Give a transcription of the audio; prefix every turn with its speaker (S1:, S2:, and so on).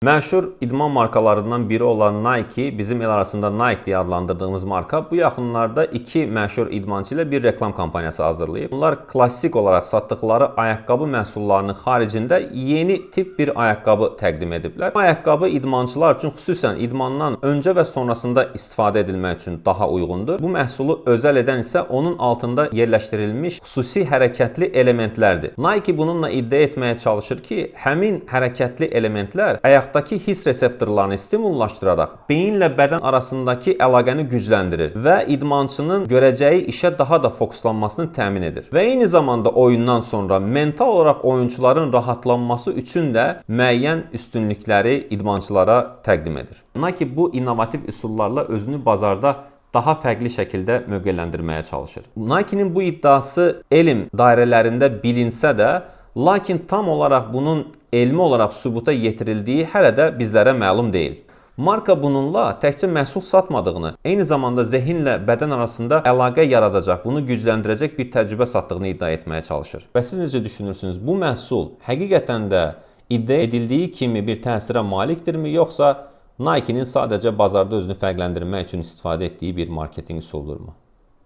S1: Məşhur idman markalarından biri olan Nike, bizim el arasında Nike diye adlandırdığımız marka bu yaxınlarda iki məşhur idmançı ilə bir reklam kampaniyası hazırlayıb. Bunlar klassik olaraq satdıqları ayaqqabı məhsullarının xaricində yeni tip bir ayaqqabı təqdim ediblər. Bu ayaqqabı idmançılar üçün xüsusən idmandan öncə və sonrasında istifadə edilmək üçün daha uyğundur. Bu məhsulu özəl edən isə onun altında yerləşdirilmiş xüsusi hərəkətli elementlərdir. Nike bununla iddia etməyə çalışır ki, həmin hərəkətli elementlər ayaqdakı hiss reseptorlarını stimullaşdıraraq beyinlə bədən arasındakı əlaqəni gücləndirir və idmançının görəcəyi işə daha da fokuslanmasını təmin edir. Və eyni zamanda oyundan sonra mental olaraq oyunçuların rahatlanması üçün də müəyyən üstünlükləri idmançılara təqdim edir. Nike bu innovativ üsullarla özünü bazarda daha fərqli şəkildə mövqeləndirməyə çalışır. Nike'nin bu iddiası elm dairələrində bilinsə də, lakin tam olaraq bunun elmi olaraq sübuta yetirildiyi hələ də bizlərə məlum deyil. Marka bununla təkcə məhsul satmadığını, eyni zamanda zehinlə bədən arasında əlaqə yaradacaq, bunu gücləndirəcək bir təcrübə satdığını iddia etməyə çalışır. Və siz necə düşünürsünüz? Bu məhsul həqiqətən də iddia edildiyi kimi bir təsirə malikdirmi, yoxsa Nike'nin sadəcə bazarda özünü fərqləndirmək üçün istifadə etdiyi bir marketinq üsuludur mu?